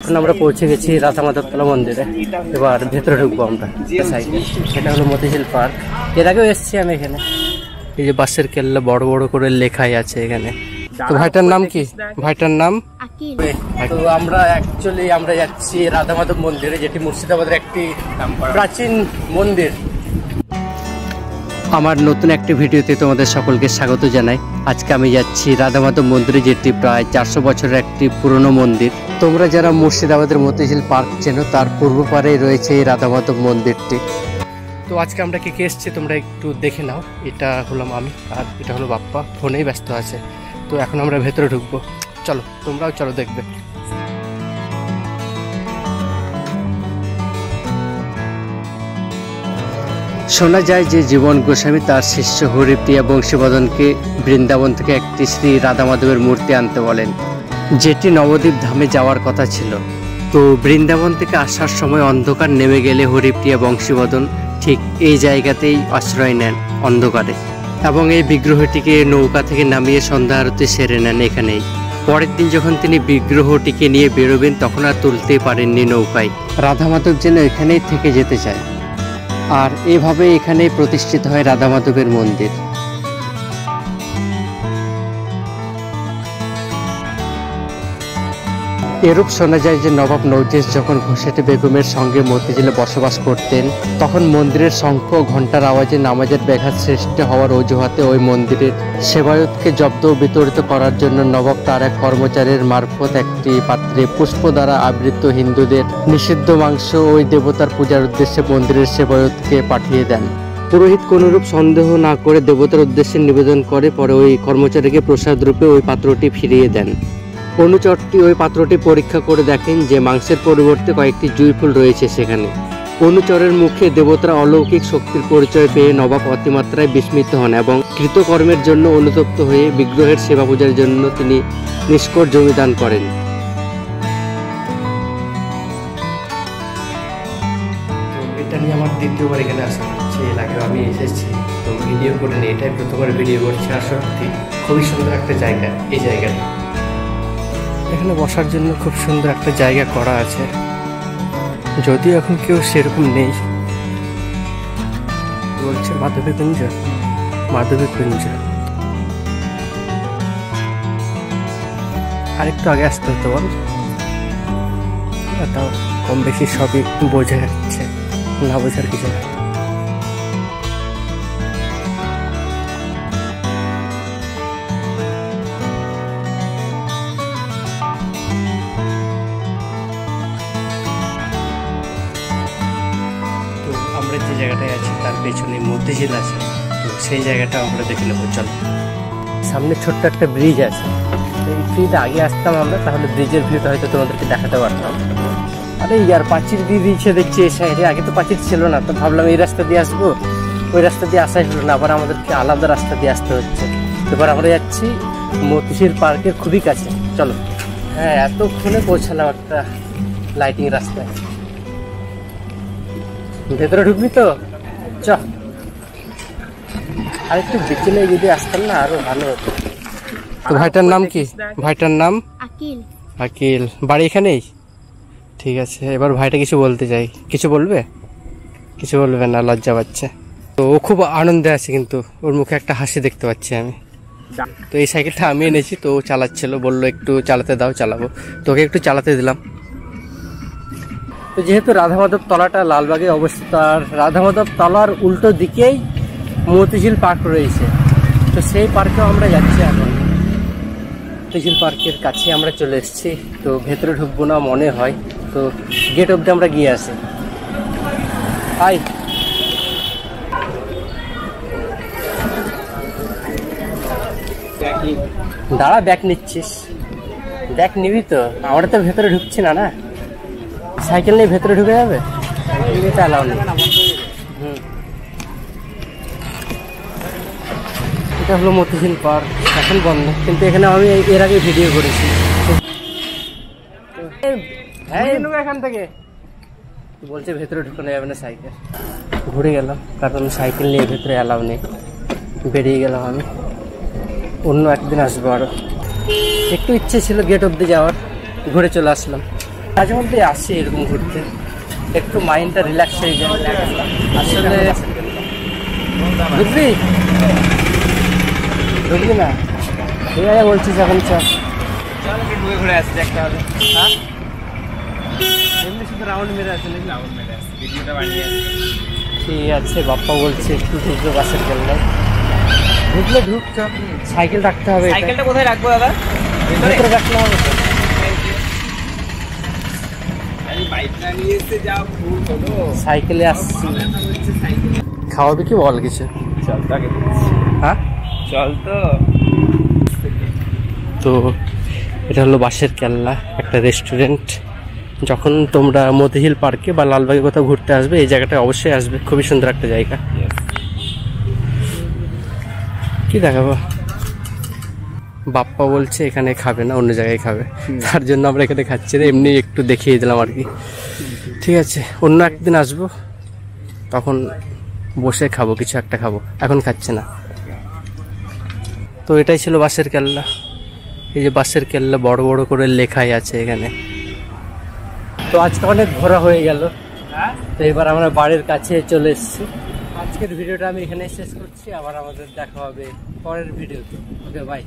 এখন আমরা পৌঁছে গেছি রাধা মাধবতলা মন্দিরে। এবার ভেতরে ঢুকবো আমরা। এটা হলো মতিঝিল পার্ক। এর আগেও এসেছি আমি এখানে। এই যে বাসের কেল্লা বড় বড় করে লেখাই আছে এখানে। তো ভাইটার নাম কি? ভাইটার নাম আকিল। তো আমরা আমরা যাচ্ছি রাধা মাধব মন্দিরে, যেটি মুর্শিদাবাদের একটি প্রাচীন মন্দির। আমার নতুন একটি ভিডিওতে তোমাদের সকলকে স্বাগত জানাই। আজকে আমি যাচ্ছি রাধা মাধব মন্দিরে, যেটি প্রায় 400 বছরের একটি পুরনো মন্দির। তোমরা যারা মুর্শিদাবাদের মতিঝিল পার্ক চেনো, তার পূর্ব পারে রয়েছে এই রাধা মাধব মন্দিরটি। তো আজকে আমরা কে কে এসছি তোমরা একটু দেখে নাও। এটা হলাম আমি, আর এটা হলো বাপ্পা, ফোনেই ব্যস্ত আছে। তো এখন আমরা ভেতরে ঢুকবো, চলো তোমরাও চলো দেখবে। শোনা যায় যে জীবন গোস্বামী তার শিষ্য হরিপ্রিয়া বংশীবদনকে বৃন্দাবন থেকে একটি শ্রী রাধা মাধবের মূর্তি আনতে বলেন, যেটি নবদ্বীপ ধামে যাওয়ার কথা ছিল। তো বৃন্দাবন থেকে আসার সময় অন্ধকার নেমে গেলে হরিপ্রিয়া বংশীবদন ঠিক এই জায়গাতেই আশ্রয় নেন অন্ধকারে, এবং এই বিগ্রহটিকে নৌকা থেকে নামিয়ে সন্ধ্যা আরতি সেরে নেন এখানেই। পরের দিন যখন তিনি বিগ্রহটিকে নিয়ে বেরোবেন, তখন আর তুলতেই পারেননি নৌকায়। রাধা মাধব যেন এখানেই থেকে যেতে চায়, আর এভাবে এখানে প্রতিষ্ঠিত হয় রাধা মাধবের মন্দির। এরূপ শোনা যায় যে নবাব নওজেস যখন ঘোষাটি বেগমের সঙ্গে মতিঝিলে বসবাস করতেন, তখন মন্দিরের শঙ্খ ঘণ্টার আওয়াজে নামাজের ব্যাঘাত সৃষ্টি হওয়ার অজুহাতে ওই মন্দিরের সেবায়তকে জব্দ ও বিতরিত করার জন্য নবাব তার এক কর্মচারীর মারফত একটি পাত্রে পুষ্প দ্বারা আবৃত হিন্দুদের নিষিদ্ধ মাংস ওই দেবতার পূজার উদ্দেশ্যে মন্দিরের সেবায়তকে পাঠিয়ে দেন। পুরোহিত কোনরূপ সন্দেহ না করে দেবতার উদ্দেশ্যে নিবেদন করে, পরে ওই কর্মচারীকে প্রসাদ রূপে ওই পাত্রটি ফিরিয়ে দেন। অনুচরটি ওই পাত্রটি পরীক্ষা করে দেখেন যে মাংসের পরিবর্তে কয়েকটি জুঁই ফুল রয়েছে সেখানে। অনুচরের মুখে দেবতার অলৌকিক শক্তির পরিচয় পেয়ে নবাব অতিমাত্রায় বিস্মিত হন এবং কৃতকর্মের জন্য অনুতপ্ত হয়ে বিগ্রহের সেবা পূজার জন্য তিনি নিষ্কর জমি দান করেন। তো এটা নিয়ে আমার দ্বিতীয়বার এখানে আসা হচ্ছে। এর আগে আমি এসেছি, তো ভিডিও করে নিই, এটাই প্রথমবার ভিডিও করছি। আর সত্যি খুবই সুন্দর একটা জায়গা এই জায়গাটা। এখানে বসার জন্য খুব সুন্দর একটা জায়গা করা আছে, যদিও এখন কেউ সেরকম নেই। বলছে মাধবী কুঞ্জ, মাধবী কুঞ্জ। আরেকটু আগে আসতে হতো বল, তাও কম বেশি সবই বোঝা যাচ্ছে, না বোঝার কিছু না। আমরা যে জায়গাটায় আছি তার পেছনে মতিঝিল আছে, তো সেই জায়গাটা আমরা দেখে নেবো, চলো। সামনে ছোট্ট একটা ব্রিজ আছে, এই ব্রিজে আগে আসতাম আমরা, তাহলে ব্রিজের ভিউটা হয়তো তোমাদেরকে দেখাতে পারতাম। আরে ইয়ার পাঁচির দিয়ে দিয়েছে দেখছি এই সাইডে, আগে তো পাঁচির ছিল না। তো ভাবলাম এই রাস্তা দিয়ে আসবো, ওই রাস্তা দিয়ে আসাই হলো না, আবার আমাদেরকে আলাদা রাস্তা দিয়ে আসতে হচ্ছে। এবার আমরা যাচ্ছি মতিঝিল পার্কের খুবই কাছে, চলো। হ্যাঁ, এতক্ষণে পৌঁছালাম একটা লাইটিং রাস্তায়। ভেতরে ঢুকবি তো, চ। আর একটু বিকেলে যদি আসতাম না আরো ভালো হতো। তো ভাইটার নাম কি? ভাইটার নাম আকিল। আকিল, বাড়ি এখানেই? ঠিক আছে। এবার ভাইটা কিছু বলতে চাই, কিছু বলবে? কিছু বলবে না, লজ্জা পাচ্ছে। তো ও খুব আনন্দে আছে, কিন্তু ওর মুখে একটা হাসি দেখতে পাচ্ছি আমি। তো এই সাইকেলটা আমি এনেছি, তো ও চালাচ্ছিল, বললো একটু চালাতে দাও, চালাবো। তোকে একটু চালাতে দিলাম। তো যেহেতু রাধা মাধব তলাটা লালবাগে অবস্থিত, আর রাধা মাধব তলার উল্টো দিকেই মতিঝিল পার্ক রয়েছে, তো সেই পার্কেও আমরা যাচ্ছি এখন। মতিঝিল পার্কের কাছে আমরা চলে এসেছি। তো ভেতরে ঢুকবো না মনে হয়, তো গেট অব্দি আমরা গিয়ে আসি। হাই, দাঁড়া, ব্যাগ নিচ্ছিস? ব্যাগ নিবি তো? আমরা তো ভেতরে ঢুকছি না। না, সাইকেল নিয়ে ভেতরে ঢুকে যাবে? এটা অ্যালাউ নেই। এটা হলো মতিঝিল পার্ক, এখন বন্ধ, কিন্তু এখানে আমি এর আগে ভিডিও করেছি। হ্যাঁ, এখান থেকে বলছে ভেতরে ঢুকানো যাবে না সাইকেল। ঘুরে গেলাম, কারণ সাইকেল নিয়ে ভেতরে অ্যালাউ নেই। বেরিয়ে গেলাম আমি, অন্য একদিন আসবো। আরও একটু ইচ্ছে ছিল গেট অব্দি যাওয়ার, ঘুরে চলে আসলাম। মাঝে মধ্যে আসি এরকম ঘুরতে, একটু মাইন্ডটা রিল্যাক্স হয়ে যায় আসলে। বুঝলি বুঝলি না, ঠিক আছে বলছিস এখন চল ঘুরে আসছি একটা হবে। হ্যাঁ এমনি শুধু রাউন্ড মেরে আছে নাকি? রাউন্ড মেরে আছে, ভিডিওটা বানিয়ে আছে। ঠিক আছে, বাপ্পা বলছে একটু ঢুকবে বাসের কেল্লায়। ঢুকলে ঢুক, চল। সাইকেল রাখতে হবে। সাইকেলটা কোথায় রাখবো দাদা? ভেতরে রাখলে হবে তো। সাইকেলে আসছি, খাওয়াবে কি বল কিছু? চল হ্যাঁ চল তো এটা হলো বাঁশের কেল্লা, একটা রেস্টুরেন্ট। যখন তোমরা মতিঝিল পার্কে বা লালবাগে কোথাও ঘুরতে আসবে এই জায়গাটা অবশ্যই আসবে, খুবই সুন্দর একটা জায়গা। কি দেখাবো, বাপ্পা বলছে এখানে খাবে না, অন্য জায়গায় খাবে, তার জন্য আমরা এখানে খাচ্ছি না, এমনি একটু দেখিয়ে দিলাম আর কি। ঠিক আছে, অন্য একদিন আসবো, তখন বসে খাবো, কিছু একটা খাবো, এখন খাচ্ছে না। তো এটাই ছিল বাঁশের কেল্লা। এই যে বাঁশের কেল্লা বড় বড় করে লেখাই আছে এখানে। তো আজকে অনেক ঘোরা হয়ে গেল, তো এবার আমরা বাড়ির কাছে চলে এসেছি। আজকের ভিডিওটা আমি এখানে শেষ করছি, আবার আমাদের দেখা হবে পরের ভিডিওতে। Okay bye.